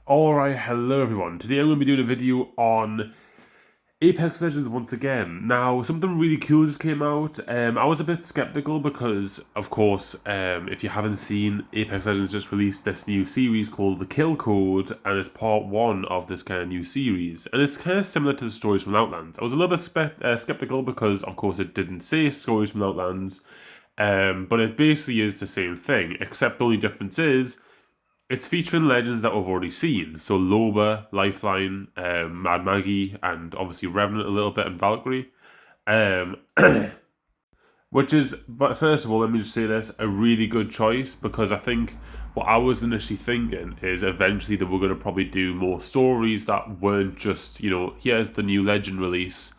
Alright, hello everyone. Today I'm going to be doing a video on Apex Legends once again. Now, something really cool just came out. I was a bit skeptical because, of course, if you haven't seen, Apex Legends just released this new series called The Kill Code, and it's part one of this kind of new series. And it's kind of similar to the Stories from Outlands. I was a little bit skeptical because, of course, it didn't say Stories from Outlands, but it basically is the same thing, except the only difference is it's featuring legends that we've already seen. So 𝗏𝗏, Lifeline, Mad Maggie, and obviously Revenant a little bit, and Valkyrie. Um, which is, but first of all, let me just say this, a really good choice, because I think what I was initially thinking is eventually that we're going to probably do more stories that weren't just, here's the new legend release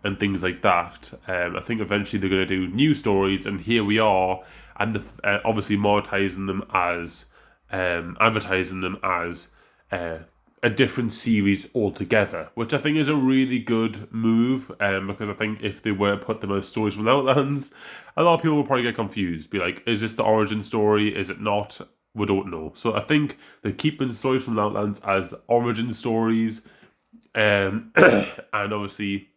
and things like that. I think eventually they're going to do new stories, and here we are, and obviously monetizing them as advertising them as a different series altogether, which I think is a really good move, because I think if they were put them as Stories from Outlands, a lot of people will probably get confused, be like, is this the origin story, is it not? We don't know. So I think they're keeping Stories from Outlands as origin stories, and obviously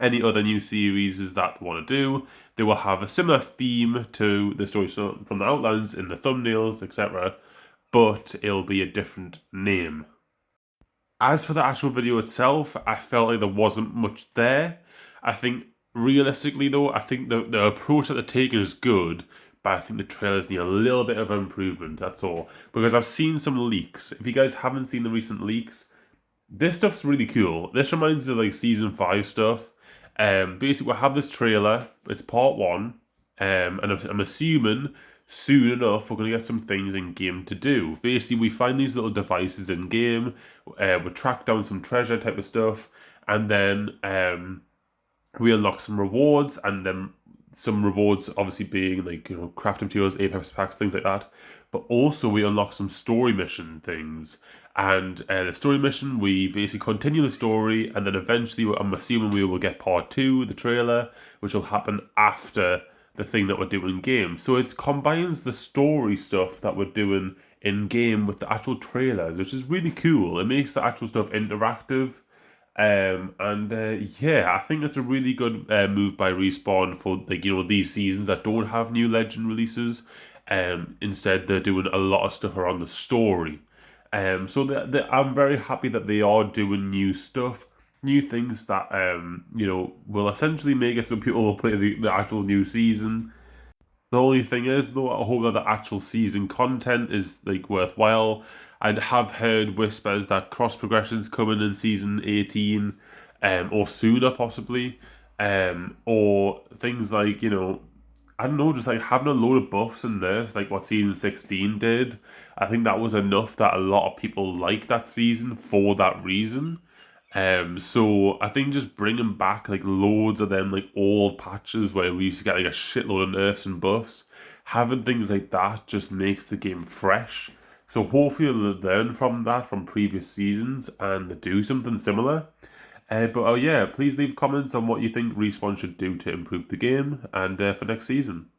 any other new series that they want to do, they will have a similar theme to the Stories from the Outlands in the thumbnails, etc., but it'll be a different name. As for the actual video itself, I felt like there wasn't much there. I think, realistically though, I think the approach that they're taking is good, but I think the trailers need a little bit of improvement, that's all. Because I've seen some leaks. If you guys haven't seen the recent leaks, this stuff's really cool. This reminds me of like Season 5 stuff. Basically, we'll have this trailer, it's part one, and I'm assuming soon enough we're going to get some things in game to do. Basically, we find these little devices in game, we track down some treasure type of stuff, and then we unlock some rewards, and then some rewards obviously being like, crafting materials, Apex packs, things like that. But also we unlock some story mission things. And the story mission, we basically continue the story, and then eventually I'm assuming we will get part 2, the trailer, which will happen after the thing that we're doing in game. So it combines the story stuff that we're doing in game with the actual trailers, which is really cool. It makes the actual stuff interactive. Yeah, I think it's a really good move by Respawn for these seasons that don't have new legend releases. Instead, they're doing a lot of stuff around the story. So I'm very happy that they are doing new stuff, new things that will essentially make it so people will play the actual new season. The only thing is, though, I hope that the actual season content is like worthwhile. I have heard whispers that cross progression's coming in season 18, or sooner possibly, or things like I don't know, just like having a load of buffs and nerfs like what season 16 did. I think that was enough that a lot of people liked that season for that reason. So I think just bringing back like loads of them like old patches where we used to get like a shitload of nerfs and buffs, having things like that just makes the game fresh. So hopefully they'll learn from that from previous seasons and do something similar. But yeah, please leave comments on what you think Respawn should do to improve the game and for next season.